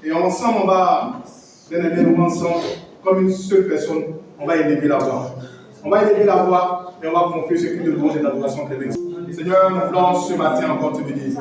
Et ensemble, on va, bien aimés, nous ensemble, comme une seule personne, on va élever la voix. On va élever la voix et on va confier ce cri de louange et d'adoration que les Seigneur, nous voulons ce matin encore te bénir.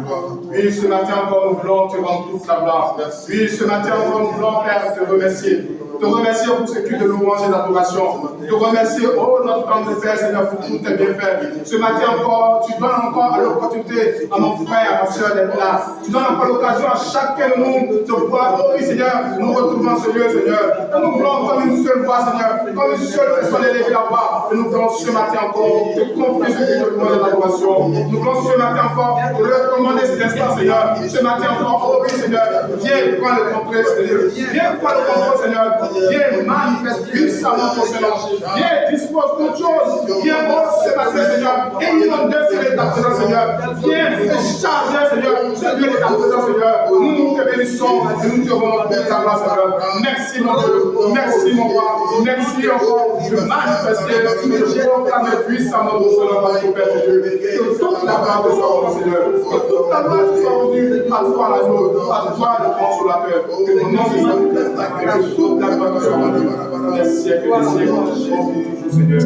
Oui, ce matin encore, nous voulons te rendre toute la gloire. Oui, ce matin encore, nous voulons, Père, te remercier. Te remercier pour ce cri de louange et d'adoration. Te remercier, oh notre temps de Père, Seigneur, pour tout tes bienfaits. Ce matin encore, tu donnes encore l'opportunité à mon frère, à ma soeur d'être là. Tu donnes encore l'occasion à chacun de nous de pouvoir, oh oui, Seigneur, nous retrouver dans ce lieu, Seigneur. Et nous voulons comme une seule voix, Seigneur, comme une seule personne élever la voix. Et nous voulons ce matin encore te confier ce cri de louange et d'adoration. Nous voulons ce matin encore te recommander cet instant, Seigneur. Ce matin encore, oh oui, Seigneur, viens prendre le contrôle, Seigneur. Viens prendre le contrôle, Seigneur. Viens manifeste puissamment ton Seigneur. Viens dispose toutes choses. Viens, oh, ce matin, Seigneur. Et inonde de ta présence, Seigneur. Viens fais charger, Seigneur, ce lieu de ta présence, Seigneur. Nous te bénissons et nous te rendons pour ta grâce, Seigneur. Merci, mon Dieu. Merci, mon roi. Merci encore de manifester et de proclamer puissamment ton Seigneur, parce que Père Dieu. Que toute la gloire te soit rendue, Seigneur. Que toute la gloire te soit rendue à toi, l'agneau, à toi, le consolateur. Que ton nom se manifeste et que toute la gloire te soit rendue. Des siècles et des siècles. Oh, Seigneur.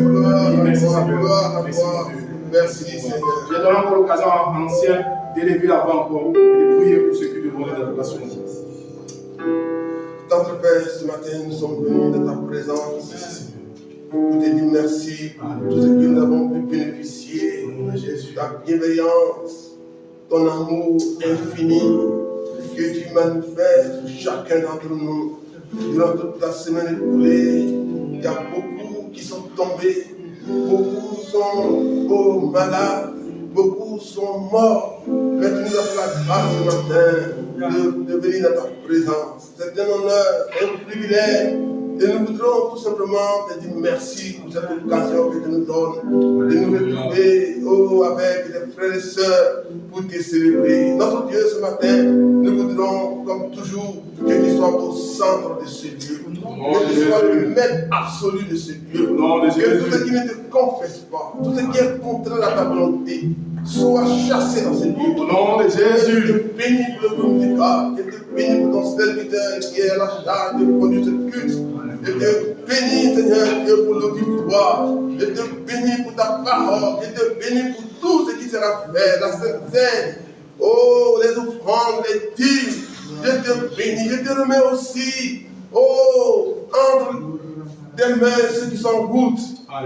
Merci, Seigneur. Merci, Dieu. Merci, Seigneur. J'ai donné encore l'occasion à l'ancien d'élever la voix encore et de prier pour ceux qui demandent l'adoration. Tendre Père, ce matin, nous sommes venus dans ta présence. Pour te dire merci pour tout ce que nous avons pu bénéficier. Ta bienveillance, ton amour infini que tu manifestes pour chacun d'entre nous. Durant toute la semaine écoulée, il y a beaucoup qui sont tombés, beaucoup sont malades, beaucoup sont morts. Mais tu nous as fait la grâce ce matin de venir dans ta présence. C'est un honneur, un privilège. Et nous voudrons tout simplement te dire merci pour cette occasion que tu nous donnes de nous retrouver avec des frères et sœurs pour te célébrer. Notre Dieu, ce matin, nous voudrons, comme toujours, que tu sois au centre de ce lieu. Que tu sois le maître absolu de ce lieu. Que tout ce qui ne te confesse pas, tout ce qui est contraire à ta volonté, soit chassé dans ce lieu. Au nom de Jésus. Je te bénis pour le groupe du corps. Je te bénis pour ton serviteur qui est à la charge de produire ce culte. Je te bénis, Seigneur Dieu, pour l'auditoire. Je te bénis pour ta parole. Je te bénis pour tout ce qui sera fait, la Sainte Seine. Oh, les offrandes, les tirs. Je te bénis. Je te remets aussi, oh, entre des mains ceux qui sont en route.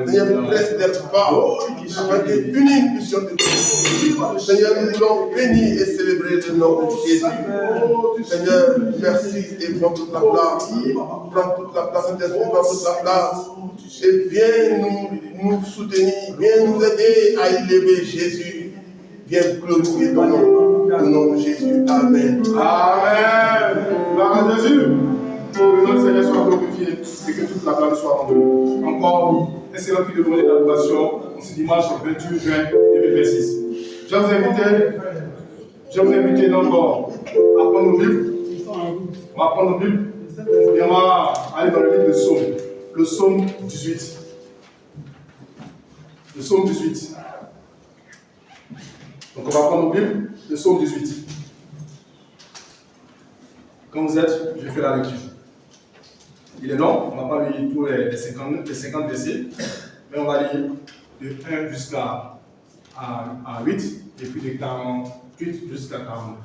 Seigneur, presse des pas, afin que l'unique mission de Dieu. Seigneur, nous voulons bénir et célébrer le nom de Jésus. Seigneur, merci et prends toute la place. Prends toute la place, Saint-Esprit, prends toute la place. Et viens nous soutenir, viens nous aider à élever Jésus. Viens glorifier ton nom. Au nom de Jésus. Amen. Amen. Gloire à Jésus. Que le nom du Seigneur soit glorifié et que toute la gloire soit rendue. Encore un excellent prix de louange et d'adoration en ce dimanche 28 juin 2026. Je vous invite encore à prendre nos Bibles. On va prendre nos Bibles et on va aller dans le livre de Psaume. Le Psaume 18. Le Psaume 18. Donc on va prendre nos Bibles, le Psaume 18. Quand vous êtes, je fais la lecture. Il est long, on ne va pas lire tous les 50 versets, mais on va lire de 1 jusqu'à 8, et puis de 48 jusqu'à 49.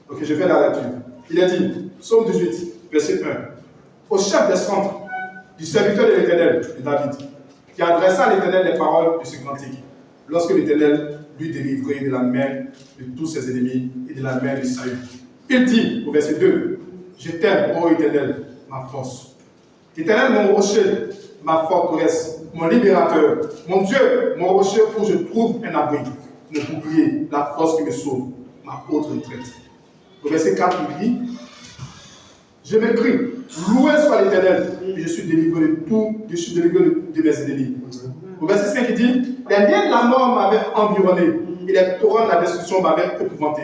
Ok, je fais la lecture. Il est dit, Psaume 18, verset 1. Au chef des centres, du serviteur de l'Éternel, de David, qui adressa à l'Éternel les paroles de ce cantique, lorsque l'Éternel lui délivrait de la main de tous ses ennemis et de la main de Saül. Il dit, au verset 2, je t'aime, ô Éternel, ma force. Éternel, mon rocher, ma forteresse, mon libérateur, mon Dieu, mon rocher où je trouve un abri, mon bouclier, la force qui me sauve, ma haute retraite. Au verset 4, il dit, je m'écris, loué soit l'Éternel, et je suis délivré de mes ennemis. Au verset 5, il dit, les liens de la mort m'avaient environné, et les torrents de la destruction m'avaient épouvanté.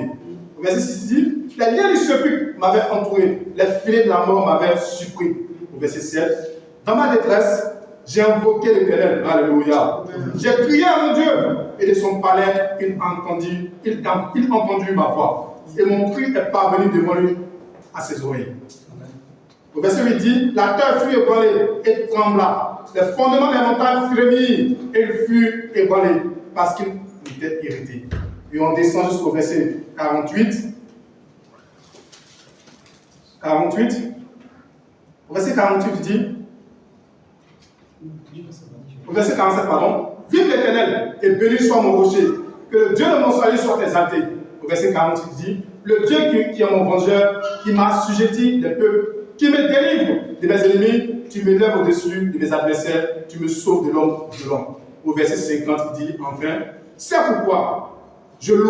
Au verset 6, il dit, les liens du sepulcre m'avaient entouré, les filets de la mort m'avaient surpris. Au verset 7, dans ma détresse, j'ai invoqué l'Éternel. Alléluia. J'ai crié à mon Dieu, et de son palais, il entendit ma voix. Et mon cri est parvenu devant lui à ses oreilles. Au verset 8 dit, la terre fut ébranlée et trembla. Les fondements des montagnes frémirent et il fut ébranlé parce qu'il était irrité. Et on descend jusqu'au verset 48. 48. Au verset 48, il dit, au verset 47, pardon, vive l'Éternel et béni soit mon rocher, que le Dieu de mon salut soit exalté. Au verset 48, il dit, le Dieu qui est mon vengeur, qui m'a assujetti des peuples, qui me délivre de mes ennemis, tu m'élèves au-dessus de mes adversaires, tu me sauves de l'homme violent. Au verset 50, il dit, enfin, c'est pourquoi je le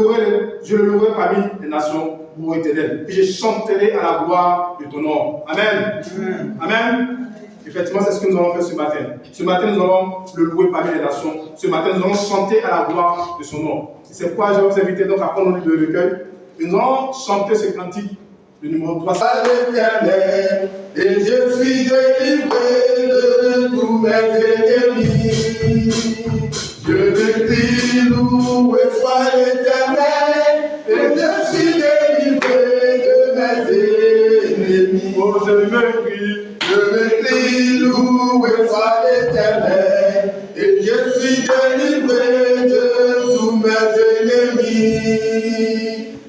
louerai parmi les nations, ô Éternel, et je chanterai à la gloire de ton nom. Amen. Amen. Amen. Effectivement, c'est ce que nous allons faire ce matin. Ce matin, nous allons le louer parmi les nations. Ce matin, nous allons chanter à la gloire de son nom. C'est pourquoi je vais vous inviter donc à prendre le recueil. Et nous allons chanter ce cantique, le numéro 3. À l'Éternel, et je suis délivré de tous mes ennemis. Je me crie, loué soit l'Éternel, et je suis délivré de mes ennemis. Oh, je me crie, loué soit l'Éternel, et je suis délivré de tous mes ennemis.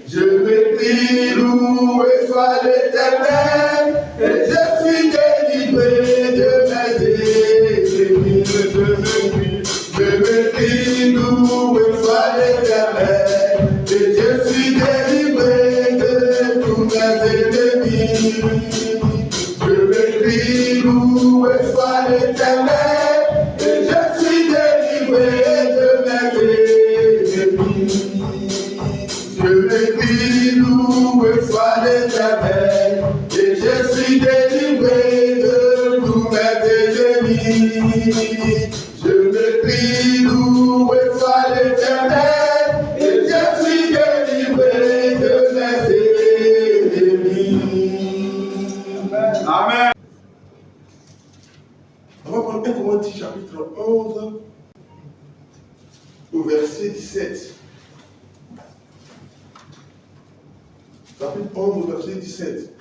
Je me crie, loué soit l'Éternel, et je suis délivré de mes ennemis. Je me crie, loué soit l'Éternel, et je suis délivré de tous mes ennemis. Je me crie, loué soit l'Éternel, et je suis délivré de mes ennemis. Je me crie, loué soit l'Éternel, et je suis délivré de tous mes ennemis. Je me crie, loué soit l'Éternel, et je suis délivré de mes ennemis. Amen. On va prendre 1 Corinthiens chapitre 11, au verset 17. Chapitre 11, au verset 17.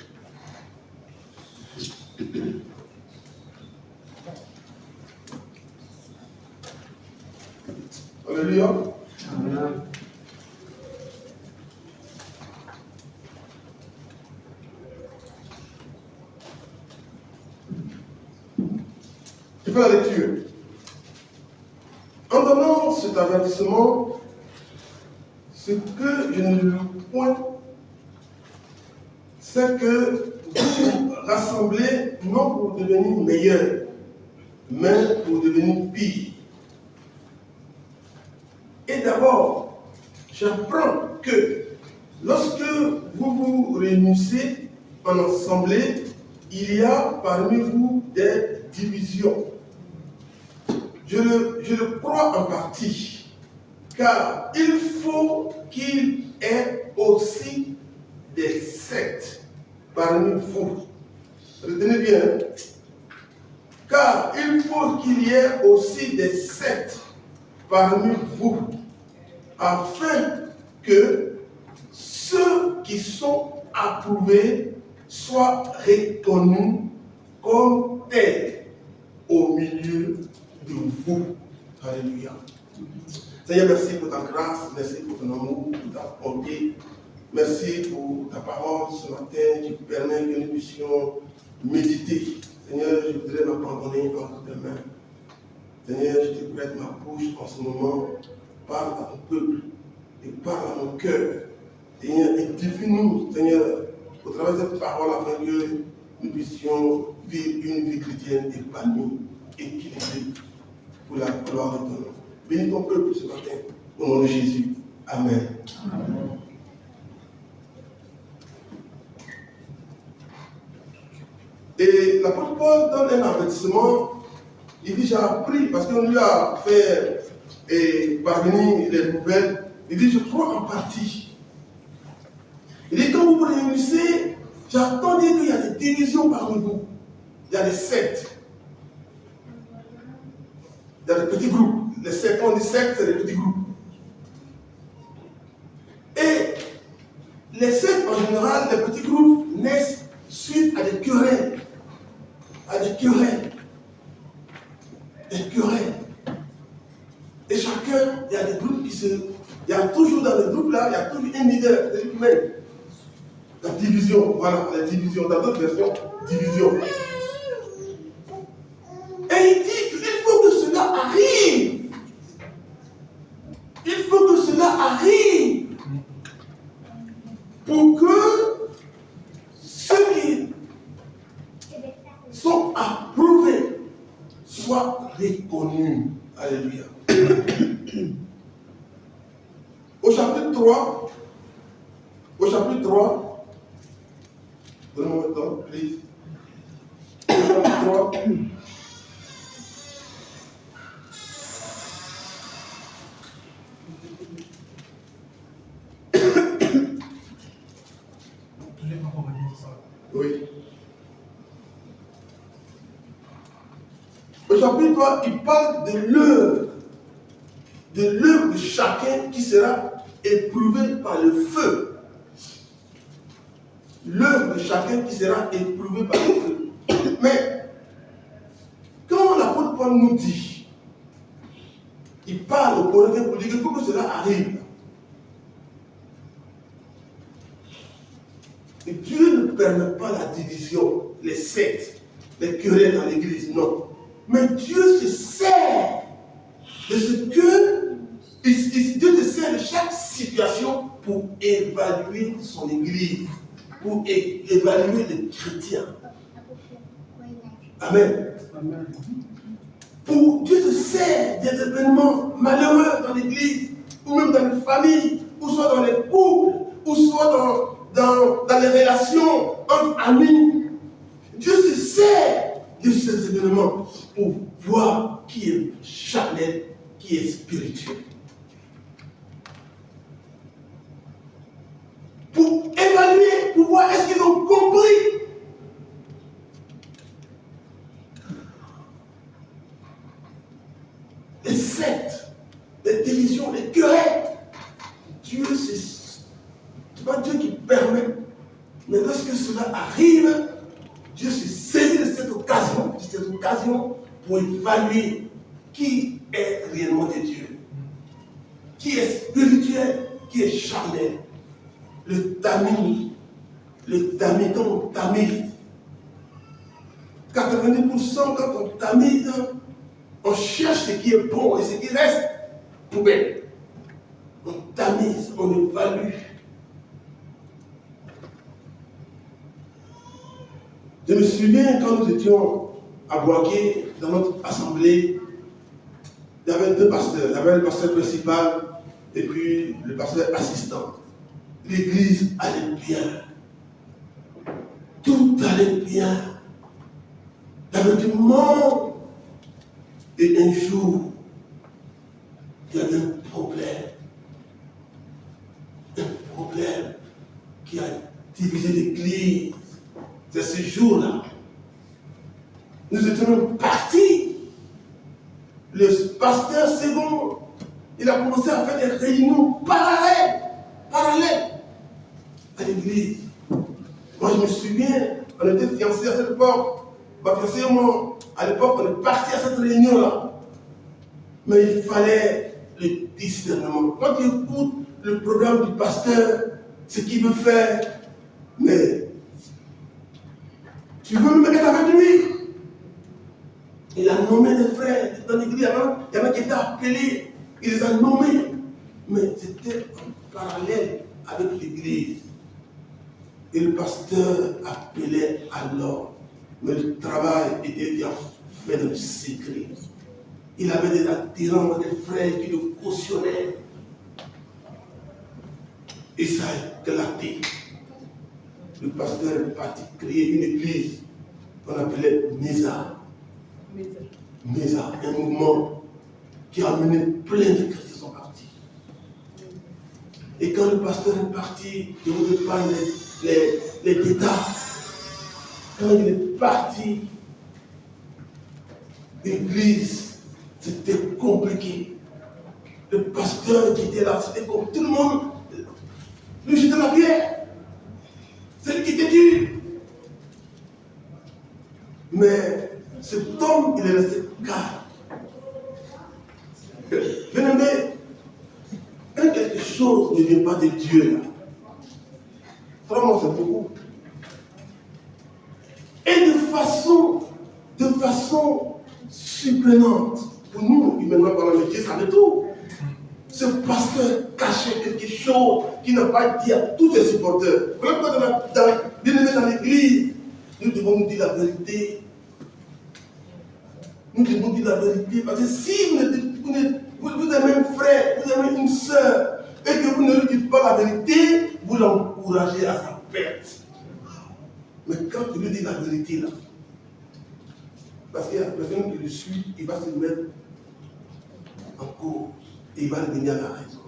Alléluia. Amen. Je fais la lecture. En donnant cet avertissement, ce que je ne loue point, c'est que vous vous rassemblez non pour devenir meilleur, mais pour devenir pire. Et d'abord, j'apprends que lorsque vous vous réunissez en assemblée, il y a parmi vous des divisions. Je le crois en partie, car il faut qu'il y ait aussi des sectes parmi vous. Retenez bien, car il faut qu'il y ait aussi des sectes parmi vous, afin que ceux qui sont approuvés soient reconnus comme tels au milieu de vous. Alléluia. Seigneur, merci pour ta grâce, merci pour ton amour, pour ta bonté. Merci pour ta parole ce matin qui permet que nous puissions méditer. Seigneur, je voudrais m'abandonner entre tes mains. Seigneur, je te prête ma bouche en ce moment. Parle à ton peuple et parle à mon cœur. Seigneur, édifie-nous, Seigneur, au travers de cette parole afin que nous puissions vivre une vie chrétienne épanouie, équilibrée, pour la gloire de ton nom. Bénis ton peuple ce matin, au nom de Jésus. Amen. Amen. Et l'apôtre Paul donne un avertissement. Il dit, j'ai appris, parce qu'on lui a fait parvenir les nouvelles. Il dit, je crois en partie. Il dit, quand vous vous réunissez, j'entends dire qu'il y a des divisions parmi vous. Il y a des sectes. Il y a des petits groupes. Les sectes, on dit sectes, c'est des petits groupes. Et les sectes, en général, les petits groupes naissent querelles. À des querelles. Des querelles. Et chacun, il y a des groupes qui se... Il y a toujours dans les groupes là, il y a toujours un leader, c'est lui-même. La division, voilà, la division. Dans d'autres versions, division. Et il dit qu'il faut que cela arrive. Il faut que cela arrive. Pour que ceux qui sont approuvés soient reconnus. Alléluia. Au chapitre 3, donnez-moi le temps, please. Au chapitre 3, oui. Au chapitre 3, il parle de l'œuvre de chacun qui sera éprouvée par le feu. L'œuvre de chacun qui sera éprouvée par le feu. Mais, quand l'apôtre Paul nous dit, il parle au Corinthiens pour dire qu'il faut que cela arrive. Et Dieu ne permet pas la division, les sectes, les querelles dans l'église, non. Mais Dieu se sert de ce que Dieu se sert de chaque situation pour évaluer son église, pour évaluer les chrétiens. Amen. Amen. Dieu se sert des événements malheureux dans l'église, ou même dans les familles, ou soit dans les couples, ou soit dans les relations entre amis. Dieu se sert de ces événements pour voir qui est charnel, qui est spirituel. Pour évaluer, pour voir est-ce qu'ils ont compris. Les sectes, les divisions, les querelles. Dieu, c'est pas Dieu qui permet. Mais lorsque cela arrive, Dieu se saisit de cette occasion pour évaluer qui est réellement de Dieu, qui est spirituel, qui est charnel. Le tamis, quand on tamise, 90% quand on tamise, on cherche ce qui est bon et ce qui reste poubelle. On tamise, on évalue. Je me souviens quand nous étions à Boaké, dans notre assemblée, il y avait deux pasteurs. Il y avait le pasteur principal et puis le pasteur assistant. L'église allait bien. Tout allait bien. Il y avait du monde. Et un jour, il y avait un problème. Un problème qui a divisé l'église. C'est ce jour-là. Nous étions partis. Le pasteur second, il a commencé à faire des réunions parallèles à l'église. Moi, je me souviens, on était fiancés à cette époque. Ma fiancée et moi, à l'époque, on est partis à cette réunion-là. Mais il fallait le discernement. Quand tu écoutes le programme du pasteur, ce qu'il veut faire, mais tu veux me mettre avec lui. Il a nommé des frères dans l'église. Il y en a qui étaient appelés. Il les a nommés. Mais c'était en parallèle avec l'église. Et le pasteur appelait alors. Mais le travail était bien fait dans le secret. Il avait des attirants, des frères qui le cautionnaient. Et ça a éclaté. Le pasteur est parti créer une église qu'on appelait Mesa, un mouvement qui a amené plein de chrétiens sont partis. Et quand le pasteur est parti, je vous épargne les détails. Quand il est parti, l'église, c'était compliqué. Le pasteur qui était là, c'était comme tout le monde lui jetait la pierre. C'est lui qui était dur. Mais cet homme, il est resté calme. Bien-aimé, quand quelque chose ne vient pas de Dieu, là, vraiment, c'est beaucoup. Et de façon surprenante, pour nous, humainement parlant, Dieu savait tout. Ce pasteur cachait quelque chose qu'il n'a pas dit à tous ses supporters. Même quand dans l'église, nous devons nous dire la vérité. Nous devons dire la vérité. Parce que si vous aimez un frère, vous aimez une soeur, et que vous ne lui dites pas la vérité, vous l'encouragez à sa perte. Mais quand tu lui dis la vérité, là, parce qu'il y a personne qui le suit, il va se mettre en cause et il va revenir à la raison.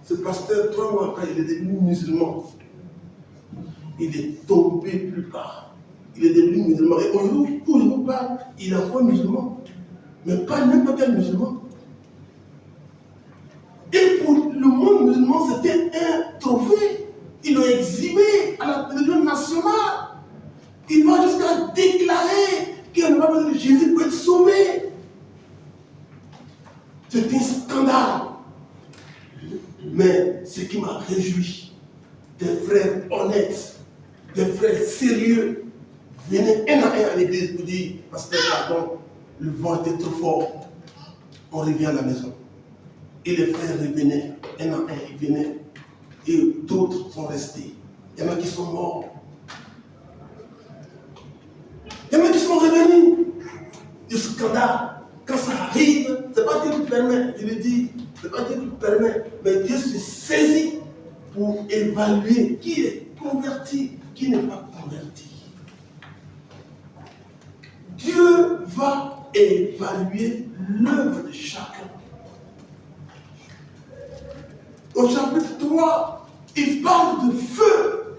Ce pasteur, 3 mois après, il est devenu musulman. Il est tombé plus bas. Il est devenu musulman. Et aujourd'hui, pour nous parle, il est encore musulman. Mais pas n'importe quel musulman. Et pour le monde musulman, c'était un trophée. Ils l'ont exhibé à la télévision nationale. Il va jusqu'à déclarer qu'il n'a pas besoin de Jésus pour être sauvé. C'est un scandale. Mais ce qui m'a réjoui, des frères honnêtes, des frères sérieux, venaient un à l'église pour dire, pasteur, pardon, le vent était trop fort. On revient à la maison. Et les frères revenaient, un à un, ils venaient. Et d'autres sont restés. Il y en a qui sont morts. Il y en a qui sont revenus. Du scandale. Quand ça arrive, ce n'est pas Dieu qui permet, je le dis, ce n'est pas Dieu qui permet, mais Dieu se saisit pour évaluer qui est converti, qui n'est pas converti. Dieu va évaluer l'œuvre de chacun. Au chapitre 3, il parle de feu.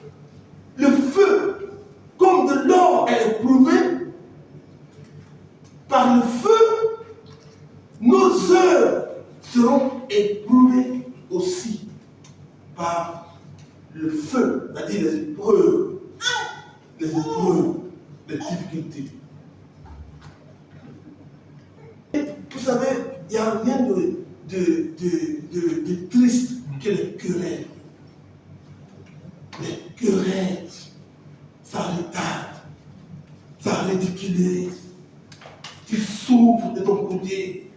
Le feu, comme de l'or est éprouvé, par le feu, nos œuvres seront éprouvées aussi par le feu, c'est-à-dire les épreuves, les difficultés. Et vous savez, il n'y a rien de triste que les querelles. Les querelles, ça retarde, ça ridiculise. Tu souffres de ton côté,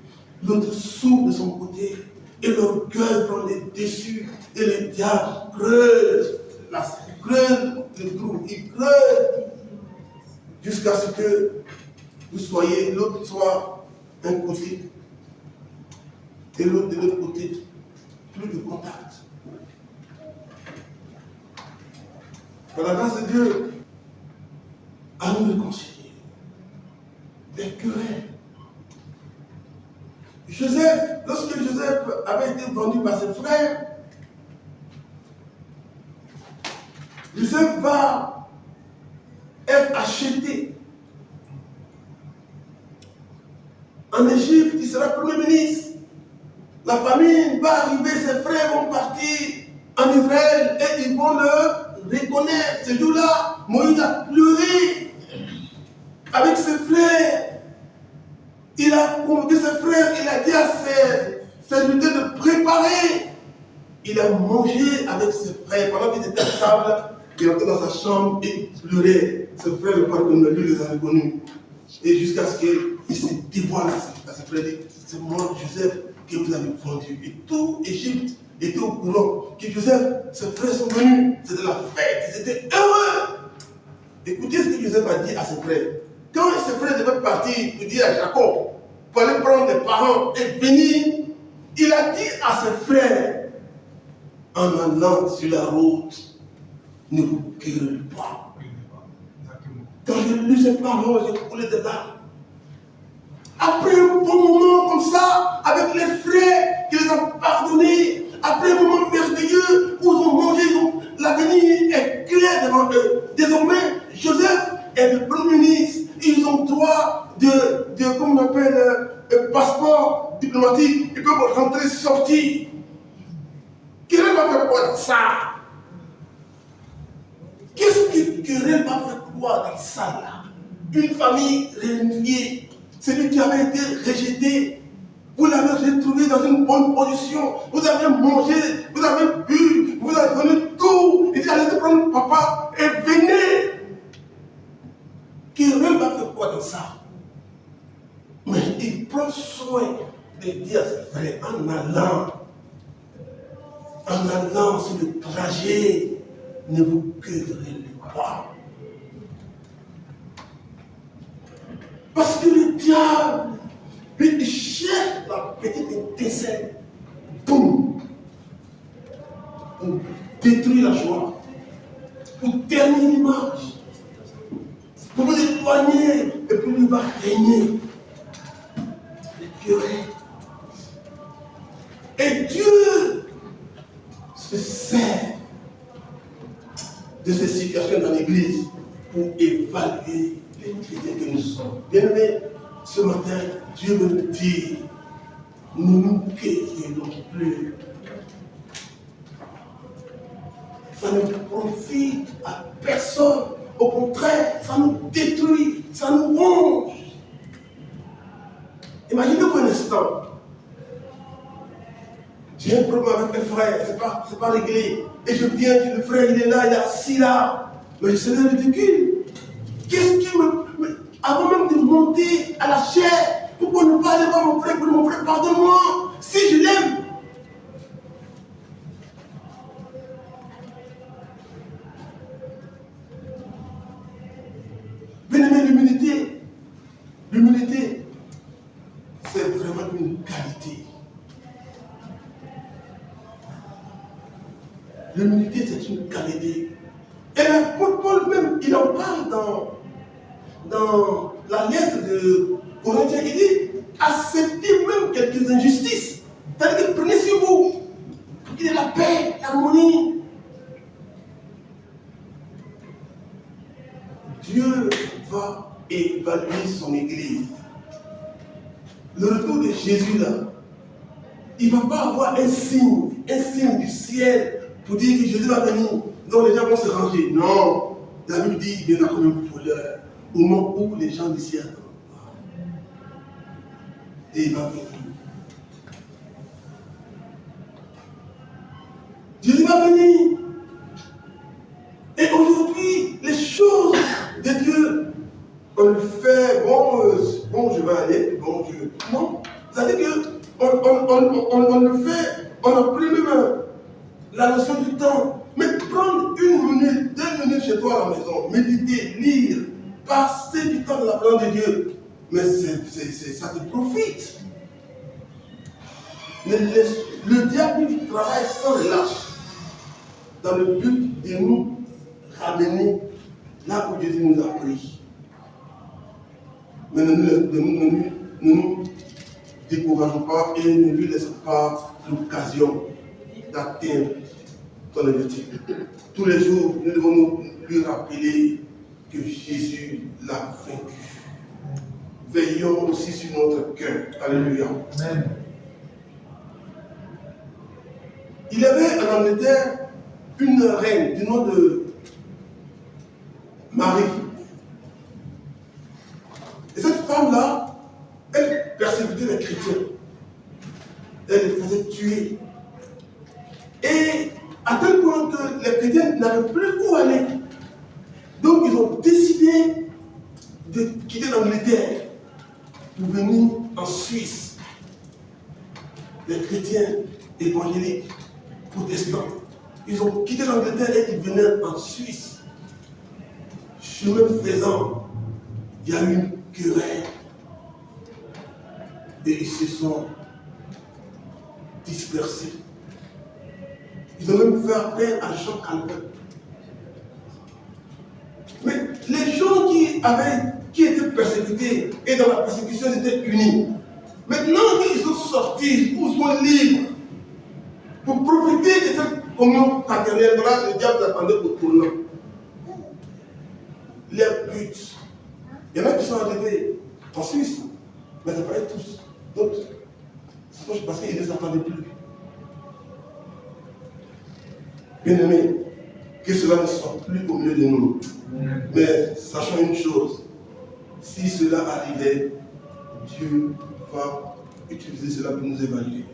l'autre souffre de son côté, et l'orgueil prend les dessus, et le diable creuse le trou, il creuse jusqu'à ce que vous soyez, l'autre soit d'un côté, et l'autre de l'autre côté, plus de contact. Par la grâce de Dieu, à nous réconcilier. Des querelles. Joseph, lorsque Joseph avait été vendu par ses frères, Joseph va être acheté. En Égypte, il sera premier ministre. La famine va arriver, ses frères vont partir en Israël et ils vont le reconnaître. Ce jour-là, Moïse a pleuré avec ses frères. Il a convoqué ses frères, il a dit à ses serviteurs de préparer. Il a mangé avec ses frères. Pendant qu'il était à table, il entrait dans sa chambre et il pleurait. Ses frères le pardonnent, lui les a reconnus. Et jusqu'à ce qu'il se dévoile à ses frères, il dit, c'est moi, Joseph, que vous avez vendu. Et tout Égypte était au courant que Joseph, ses frères sont venus. C'était la fête, ils étaient heureux. Écoutez ce que Joseph a dit à ses frères. Quand ses frères devaient partir pour dire à Jacob, pour aller prendre des parents et venir, il a dit à ses frères, en allant sur la route, ne vous querellez pas. Quand j'ai lu ces paroles, j'ai coulé de larmes. Après un bon moment comme ça, avec les frères qui les ont pardonnés, après un moment merveilleux où ils ont mangé, l'avenir est clair devant eux. Désormais, Joseph est le premier ministre. Ils ont droit comme on appelle, un passeport diplomatique. Ils peuvent rentrer, sortir. Qui va faire quoi de ça? Qu'est-ce qui querelle va faire quoi dans ça là? Une famille réunifiée, celui qui avait été rejeté, vous l'avez retrouvé dans une bonne position, vous avez mangé, vous avez bu, vous avez donné tout, il dit allez prendre papa et venez. Querelle va faire quoi dans ça? Mais il prend soin de dire à ses frères en allant sur le trajet, ne vous querellez pas. Parce que le diable, lui, il cherche la petite étincelle, boum, pour détruire la joie, pour terminer l'image, pour vous éloigner, et puis il va régner. Les querelles. Et Dieu se sert de ces situations dans l'église pour évaluer les chrétiens que nous sommes. Bien-aimés, ce matin, Dieu veut nous dire, ne nous querellons plus. Ça ne profite à personne. Au contraire, ça nous détruit, ça nous ronge. Imaginez-vous un instant. J'ai un problème avec mes frères, c'est pas réglé. Et je viens, le frère il est là, il est assis là. Mais je serais ridicule. Qu'est-ce qui avant même de monter à la chair, pourquoi ne pas aller voir mon frère, pour dire mon frère, pardonne-moi, si je l'aime. Bien-aimé, l'humilité, c'est vraiment une qualité. L'humilité, c'est une qualité. Et Paul même, il en parle dans la lettre de Corinthiens, il dit, acceptez même quelques injustices. C'est-à-dire que prenez sur vous, pour qu'il y ait la paix, l'harmonie. Dieu va évaluer son église. Le retour de Jésus là, il ne va pas avoir un signe du ciel pour dire que Jésus va venir, donc les gens vont se ranger. Non, la Bible dit qu'il viendra comme un voleur, au moment où les gens s'y attendent pas. Et il va venir. Jésus va venir. Et aujourd'hui, les choses de Dieu, on le fait, bon, je vais aller, bon, je... Non, c'est-à-dire qu'on le fait, on n'a plus même la notion du temps. Mais prendre 1 minute, 2 minutes chez toi à la maison, méditer, lire, passer du temps dans la parole de Dieu, mais ça te profite. Le diable il travaille sans relâche dans le but de nous ramener là où Jésus nous a pris. Mais ne nous décourageons pas et ne lui laissons pas l'occasion d'atteindre ton objectif. Tous les jours, nous devons lui rappeler que Jésus l'a vaincu. Veillons aussi sur notre cœur. Alléluia. Amen. Il y avait en Angleterre une reine du nom de Marie. Et cette femme-là, elle persécutait les chrétiens. Elle les faisait tuer. Et à tel point que les chrétiens n'avaient plus où aller. Donc ils ont décidé de quitter l'Angleterre pour venir en Suisse. Les chrétiens évangéliques, protestants, ils ont quitté l'Angleterre et ils venaient en Suisse. Chemin faisant, il y a eu une querelle. Et ils se sont dispersés. Ils ont même fait appel à Jean Calvin. Mais les gens qui étaient persécutés et dans la persécution étaient unis. Maintenant qu'ils sont sortis, ils sont libres pour profiter de cette communion fraternelle. Voilà, le diable attendait au tournant. Les buts. Il y en a qui sont arrivés en Suisse, mais ce n'est pas tous. D'autres, c'est parce qu'ils ne les attendaient plus. Bien-aimés, que cela ne soit plus au milieu de nous. Mais sachant une chose, si cela arrivait, Dieu va utiliser cela pour nous évaluer.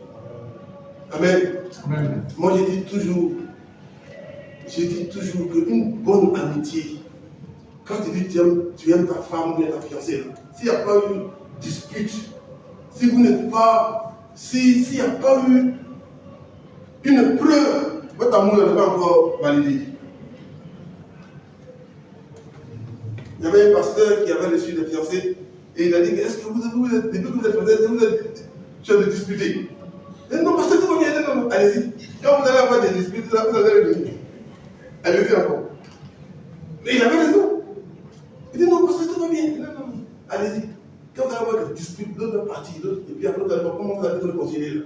Amen. Amen. Moi je dis toujours qu'une bonne amitié, quand tu aimes ta femme ou ta fiancée, s'il n'y a pas eu dispute, si vous n'êtes pas, s'il n'y a pas eu une preuve, votre amour n'est pas encore validé. Il y avait un pasteur qui avait reçu des fiancés et il a dit, est-ce que vous êtes, depuis que vous êtes fiancés, vous êtes en train de disputer? Il dit, non, pasteur, tout va bien, non, allez-y. Quand vous allez avoir des disputes, vous allez revenir. Allez-y encore. Mais il avait raison. Il dit, non, pasteur, tout va bien, non, allez-y. Quand vous allez avoir des disputes, l'autre va partir, et puis après, vous allez voir comment vous allez continuer là.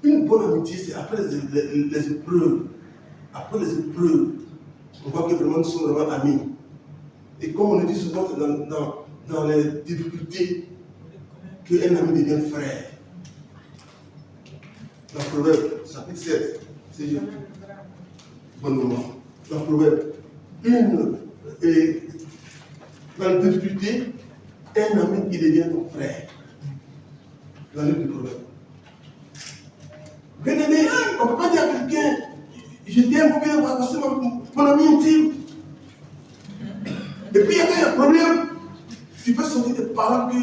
Une bonne amitié, c'est après les épreuves. Après les épreuves, on voit que vraiment nous sommes vraiment amis. Et comme on le dit souvent, c'est dans les difficultés qu'un ami devient frère. Dans Proverbe, chapitre 7, c'est juste. Bon moment. Dans Proverbe, dans les difficultés, un ami qui devient ton frère. Dans le livre du Proverbe. Bien aimé, on ne peut pas dire à quelqu'un, je t'aime bien parce que c'est mon ami intime. Et puis il y a un problème, tu peux sortir des paroles que.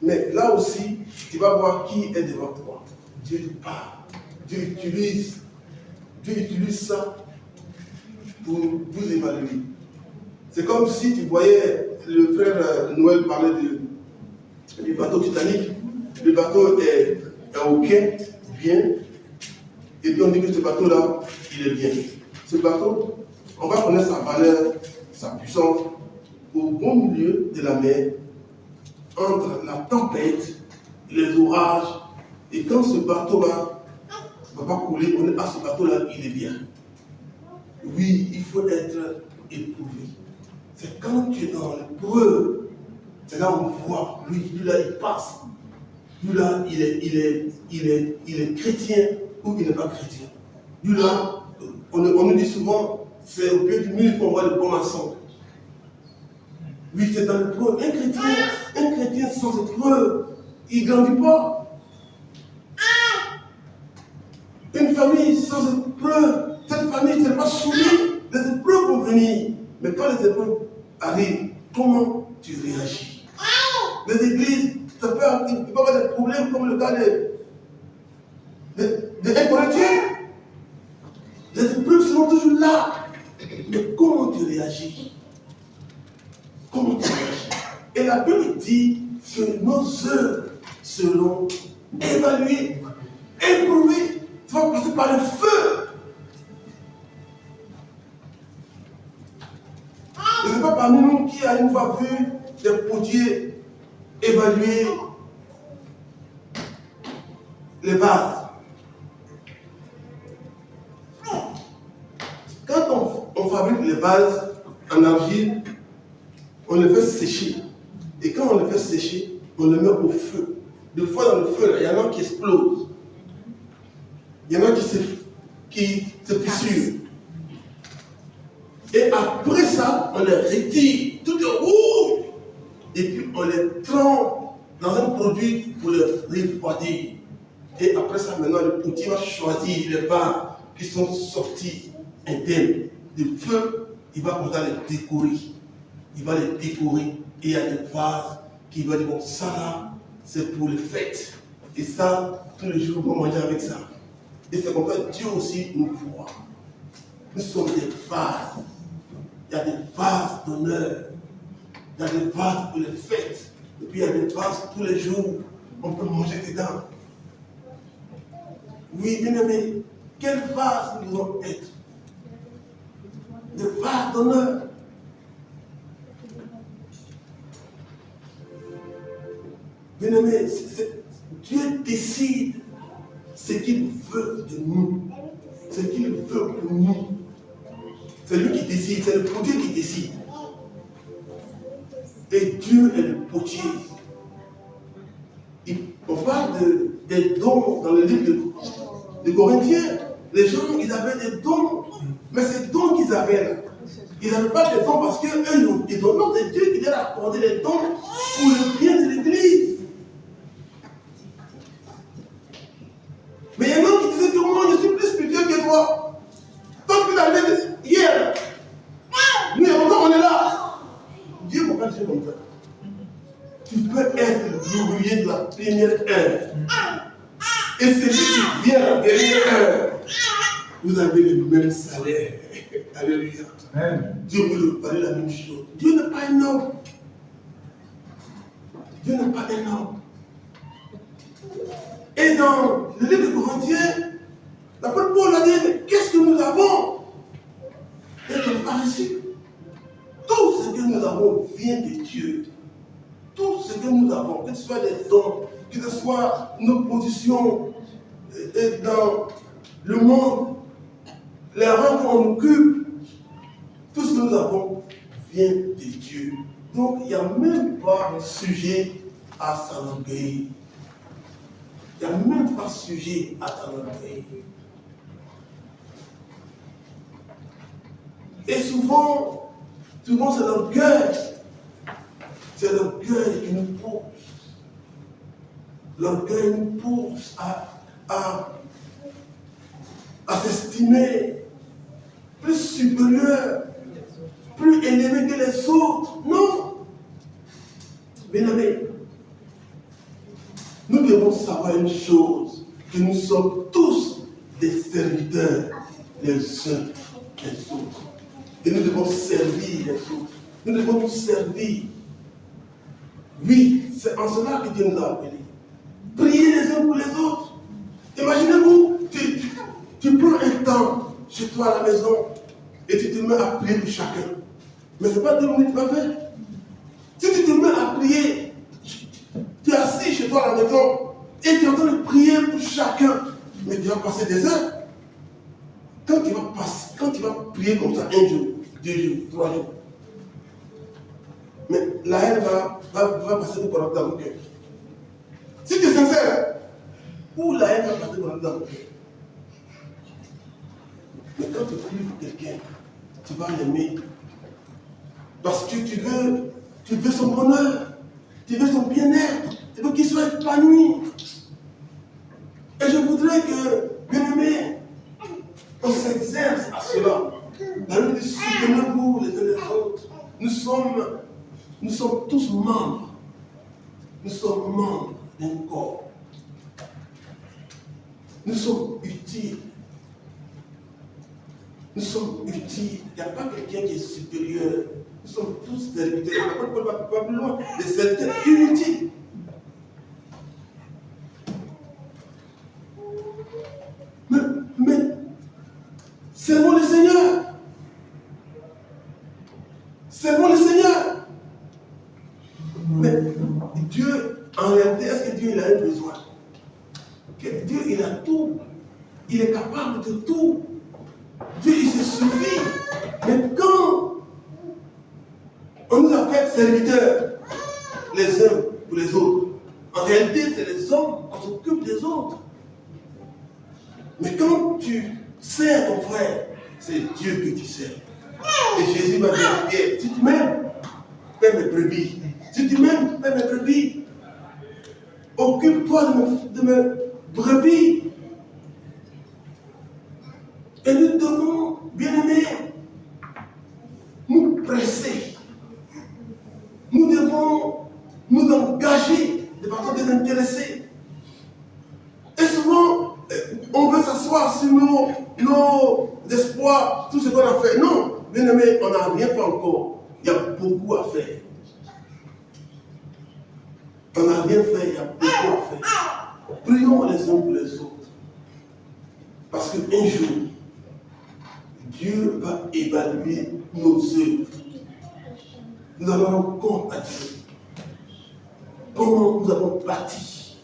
Mais là aussi, tu vas voir qui est devant toi. Dieu te parle. Dieu utilise ça pour vous évaluer. C'est comme si tu voyais le frère Noël parler du bateau Titanic. Le bateau est au quai, bien. Et puis on dit que ce bateau-là, il est bien. Ce bateau, on va connaître sa valeur, sa puissance, au bon milieu de la mer, entre la tempête, les orages, et quand ce bateau-là ne va pas couler, on est à ce bateau-là, il est bien. Oui, il faut être éprouvé. C'est quand tu es dans l'épreuve, c'est là où on voit, lui là, il passe. Lui là, il est chrétien ou il n'est pas chrétien. Lui là, on nous dit souvent, c'est au pied du mur qu'on voit le bon maçon. Oui, c'est dans l'épreuve. Un chrétien sans épreuve, il ne grandit pas. Une famille sans épreuve, cette famille ne s'est pas soudée. Les épreuves vont venir. Mais quand les épreuves arrivent, comment tu réagis? Les églises, il peut y avoir des problèmes comme le cas des Corinthiens. Les épreuves seront toujours là. Mais comment tu réagis? Comment tu réagis? Et la Bible dit que nos œuvres seront évaluées, éprouvées. Tu vas passer par le feu. Je ne sais pas parmi nous qui a une fois vu des potiers évaluer les vases. Quand on fabrique les vases en argile, on les fait sécher. Et quand on les fait sécher, on les met au feu. Des fois dans le feu, il y en a qui explosent. Il y en a qui se fissurent. Et après ça, on les retire. Tout est rouge. Et puis on les trempe dans un produit pour les refroidir. Et après ça, maintenant, le potier va choisir les vases qui sont sortis internes du feu. Il va commencer à les décorer. Il va les décorer. Et il y a des vases qui vont dire, bon, ça là, c'est pour les fêtes. Et ça, tous les jours, on va manger avec ça. Et c'est comme ça que Dieu aussi nous voit. Nous sommes des vases. Il y a des vases d'honneur. Il y a des vases pour les fêtes. Et puis il y a des vases tous les jours. On peut manger dedans. Oui, bien aimé, quel vase nous devons être? Des vases d'honneur. Bien aimé, Dieu décide ce qu'il veut de nous. Ce qu'il veut pour nous. C'est lui qui décide, c'est le potier qui décide. Et Dieu est le potier. On parle des dons dans le livre de Corinthiens. Les gens, ils avaient des dons. Mais ces dons qu'ils avaient là, ils n'avaient pas des dons parce qu'eux, ils ont des dons. Non, c'est Dieu qui leur a accordé les dons pour le bien de l'Église. Mais il y a un homme qui disait que moi, je suis plus spirituel que toi. Tant que tu es arrivé hier, nous, il y a longtemps, on est là. Dieu ne peut pas dire comme ça. Tu peux être l'ouvrier de la première heure. Et celui qui vient à la dernière heure, vous avez le même salaire. Alléluia. Dieu veut parler la même chose. Dieu n'est pas un homme. Dieu n'est pas un homme. Et dans le livre de Corinthiens, l'apôtre Paul a dit, mais qu'est-ce que nous avons? Et il a reçu. Tout ce que nous avons vient de Dieu. Tout ce que nous avons, que ce soit des dons, que ce soit nos positions dans le monde, les rangs qu'on occupe, tout ce que nous avons vient de Dieu. Donc il n'y a même pas sujet à s'enorgueillir. Il n'y a même pas sujet à s'enorgueillir. Et souvent c'est l'orgueil. C'est l'orgueil qui nous pousse. L'orgueil nous pousse à s'estimer plus supérieur, plus élevé que les autres. Non. Bien aimé, nous devons savoir une chose, que nous sommes tous des serviteurs les uns des autres. Et nous devons servir les autres. Nous devons nous servir. Oui, c'est en cela que Dieu nous a appelés. Priez les uns pour les autres. Imaginez-vous, tu prends un temps chez toi à la maison et tu te mets à prier pour chacun. Mais ce n'est pas 2 minutes pas faire. Si tu te mets à prier, tu es assis chez toi à la maison et tu es en train de prier pour chacun, mais tu vas passer des heures. Quand tu vas prier comme ça 1 jour, 2 jours, 3 jours, mais la haine va passer tout pendant dans le cœur. Si tu es sincère, où la haine va passer pendant dans le cœur. Mais quand tu pries pour quelqu'un, tu vas l'aimer. Parce que tu veux son bonheur, tu veux son bien-être, tu veux qu'il soit épanoui. Et je voudrais que, bien aimé, on s'exerce à cela. La Bible dit, soutenez-vous les uns les autres. Nous sommes tous membres. Nous sommes membres d'un corps. Nous sommes utiles. Nous sommes utiles. Il n'y a pas quelqu'un qui est supérieur. Nous sommes tous serviteurs. On ne va pas plus loin. Des serviteurs inutiles. Mais servons le Seigneur. Servons le Seigneur. Mais Dieu, en réalité, est-ce que Dieu il a un besoin? Que Dieu il a tout. Il est capable de tout. Dieu il se suffit. Mais quand on nous appelle serviteurs les uns pour les autres, en réalité c'est les hommes qui s'occupent des autres. Mais quand tu sers ton frère, c'est Dieu que tu sers. Et Jésus m'a dit à Pierre, si tu m'aimes, paie mes brebis. Si tu m'aimes, paie mes brebis. Occupe-toi de mes brebis. Et nous devons, bien aimés, nous presser. Nous devons nous engager de façon désintéressée. Et souvent, on veut s'asseoir sur nos espoirs, tout ce qu'on a fait. Non, bien aimé, on n'a rien fait encore. Il y a beaucoup à faire. On n'a rien fait, il y a beaucoup à faire. Prions les uns pour les autres. Parce qu'un jour, Dieu va évaluer nos œuvres. Nous allons rendre compte à Dieu. Comment nous avons bâti.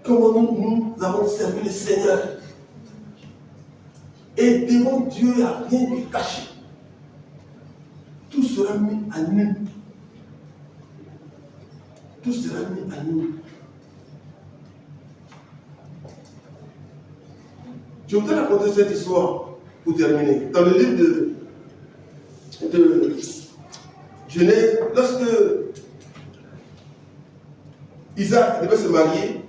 Comment nous avons servi le Seigneur. Et devant Dieu, il n'y a rien de caché. Tout sera mis à nu. Tout sera mis à nu. Je voudrais raconter cette histoire pour terminer. Dans le livre de Genèse, lorsque Isaac devait se marier,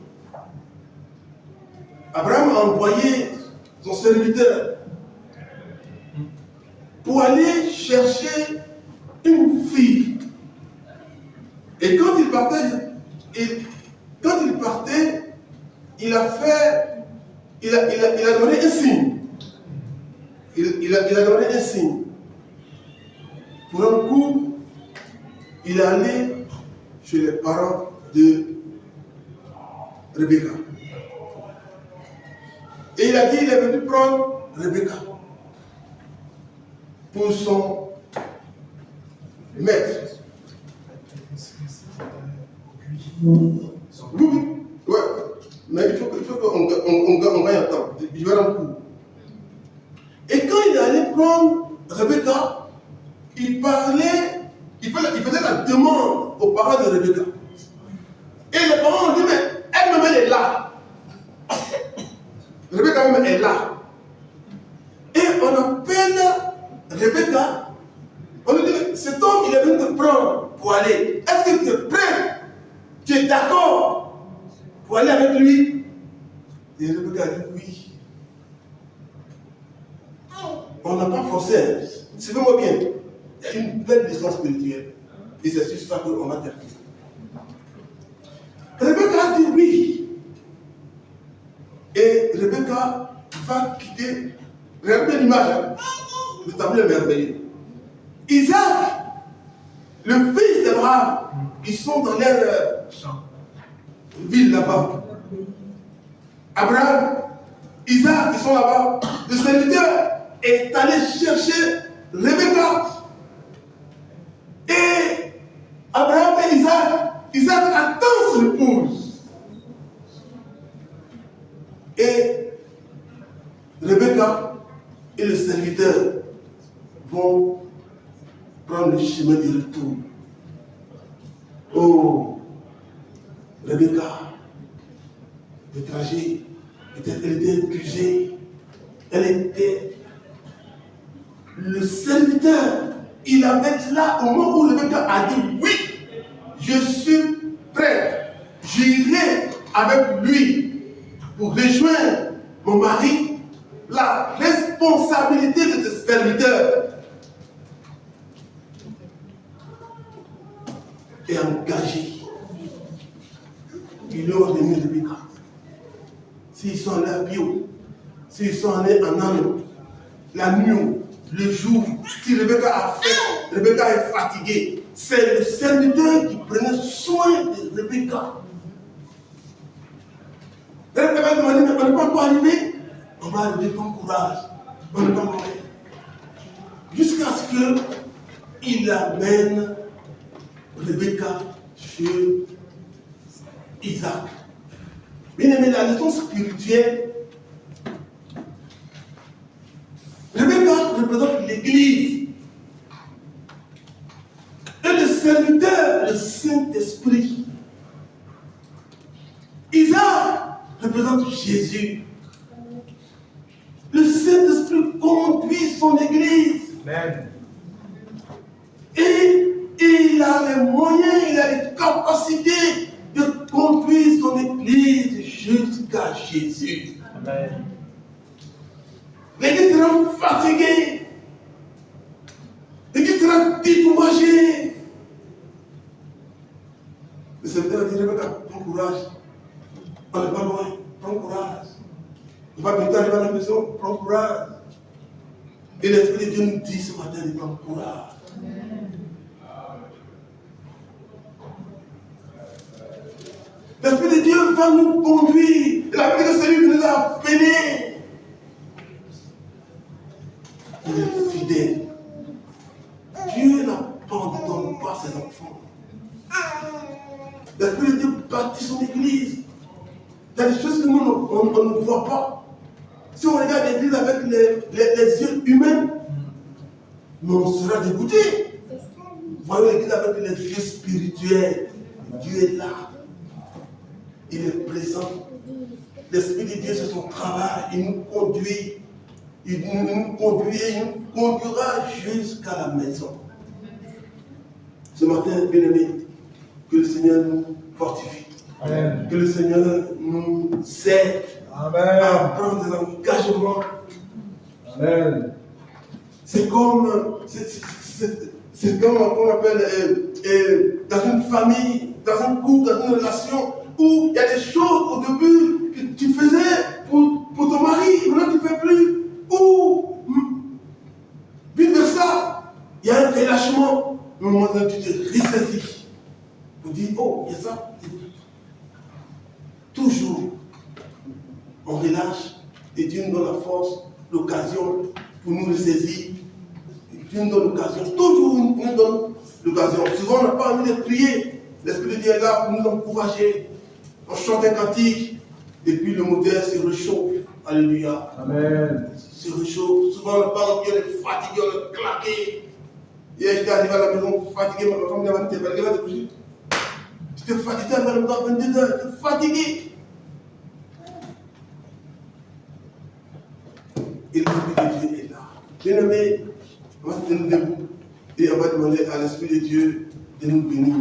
Abraham a envoyé son serviteur pour aller chercher une fille. Et quand il partait, il a demandé un signe. Il a demandé un signe. Pour un coup, il est allé chez les parents de Rebecca. Et il a dit, il est venu prendre Rebecca pour son maître. Oui, ouais. Mais il faut qu'on gagne un temps. Je vais rendre court. Et quand il est allé prendre Rebecca, il faisait la demande aux parents de Rebecca. Et les parents ont dit, mais elle-même, elle est là. Rebecca même est là. Et on appelle Rebecca. On lui dit, mais cet homme, il est venu te prendre pour aller. Est-ce que tu es prêt? Tu es d'accord pour aller avec lui? Et Rebecca a dit oui. On n'a pas forcé. Suivez-moi bien. Il y a une belle licence spirituelle. Et c'est sur ça qu'on va terminer. Rebecca a dit oui. Et Rebecca va quitter. Regardez l'image. Hein? Le tableau est merveilleux. Isaac, le fils d'Abraham, ils sont dans leur ville là-bas. Abraham, Isaac, ils sont là-bas. Le serviteur est allé chercher Rebecca. Et Abraham et Isaac attendent son épouse. Et Rebecca et le serviteur vont prendre le chemin du retour. Oh, Rebecca, le trajet, elle était épuisée. Elle était. Le serviteur, il avait là, au moment où Rebecca a dit oui, je suis prêt, j'irai avec lui pour rejoindre mon mari. La responsabilité de ce serviteur est engagée. Ils lui ont donné Rebecca. S'ils sont allés à bio, s'ils sont allés en âme, la nuit, le jour, si Rebecca a fait, Rebecca est fatiguée. C'est le serviteur qui prenait soin de Rebecca. Rebecca m'a dit, mais on n'est pas encore arrivé. On va arriver, prends courage. On n'est pas encore arrivé. Jusqu'à ce qu'il amène Rebecca chez Isaac. Bien aimé, la leçon spirituelle, Rebecca représente l'Église. Et le serviteur, le Saint-Esprit. Isaac représente Jésus. Le Saint-Esprit conduit son Église. Amen. Et il a les moyens, il a les capacités de conduire son Église jusqu'à Jésus. Amen. L'Église sera fatiguée. L'Église sera découragée. Le serviteur a dit, Rebecca, prends courage. On n'est pas loin, prends courage. On va bientôt arriver à la maison, prends courage. Et l'Esprit de Dieu nous dit ce matin de prendre courage. L'Esprit de Dieu va nous conduire. La paix de celui qui nous a appelés. Il est fidèle. Dieu n'abandonne pas ses enfants. L'Esprit de Dieu bâtit son Église. Il y a des choses que nous, on ne voit pas. Si on regarde l'Église avec les yeux humains, mais on sera dégoûté. Voyons l'Église avec les yeux spirituels. Dieu est là. Il est présent. L'Esprit de Dieu, c'est son travail. Il nous conduit. il nous conduira jusqu'à la maison. Ce matin, bien-aimés, que le Seigneur nous fortifie. Amen. Que le Seigneur nous aide à prendre des engagements. Amen. C'est comme on appelle dans une famille, dans un couple, dans une relation où il y a des choses au début que tu faisais pour ton mari, maintenant tu ne fais plus. Ou vice versa, il y a un relâchement. À un moment donné, tu te ressaisis pour dire, oh, il y a ça. Toujours, on relâche et Dieu nous donne la force, l'occasion pour nous ressaisir. Dieu nous donne l'occasion, toujours il nous donne l'occasion. Souvent, on n'a pas envie de prier. L'Esprit de Dieu est là pour nous encourager. On chante un cantique et puis le moteur se réchauffe. Alléluia. Amen. Se réchauffe. Souvent, on n'a pas envie, on est fatigué, on est claqué. Hier, j'étais arrivé à la maison fatigué, ma femme m'a dit, t'es fatigué, va te coucher. J'étais fatigué, à 22h, j'étais fatigué. Et l'Esprit de Dieu est là. Bien-aimés, on va se tenir debout et on va demander à l'Esprit de Dieu de nous venir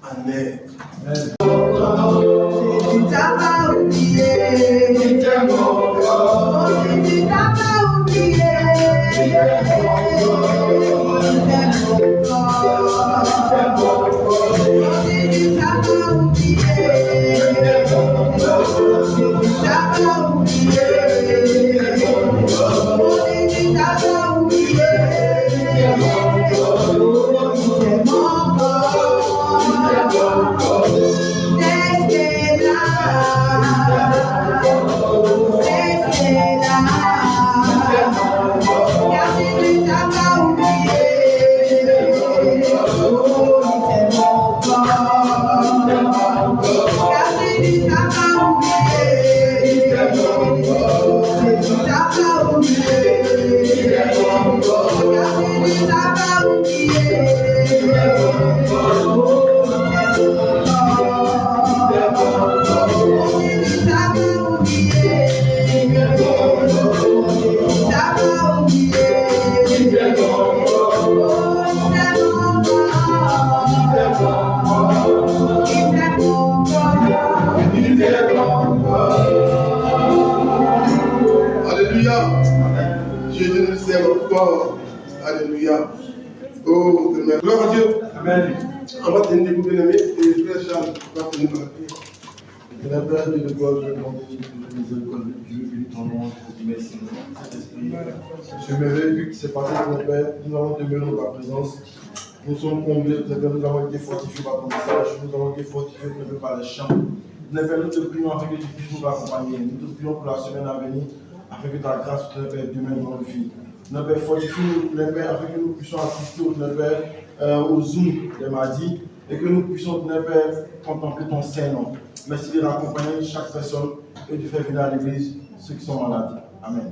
en aide. Amen. Alléluia. Jésus nous aime encore. Alléluia. Oh, Amen. Gloire à Dieu. Amen. On va tenir debout, bien-aimés, et frère Charles va tenir par la prière. La Père de gloire, je demande de miséricorde de Dieu, bénis ton nom, merci, Saint-Esprit. Je me réjouis que c'est passé pour mon Père, nous avons demeuré dans ta présence. Nous sommes comblés, nous avons été fortifiés par ton message, nous avons été fortifiés par les chants. Nous te prions afin que tu puisses nous accompagner. Nous te prions pour la semaine à venir, afin que ta grâce te Père demeure dans le fil. Notre Père, fortifie-nous, Père, afin que nous puissions assister au Zoom des mardis et que nous puissions, Père, contempler ton Saint-Nom. Merci de l'accompagner chaque personne et de faire venir à l'église ceux qui sont malades. Amen.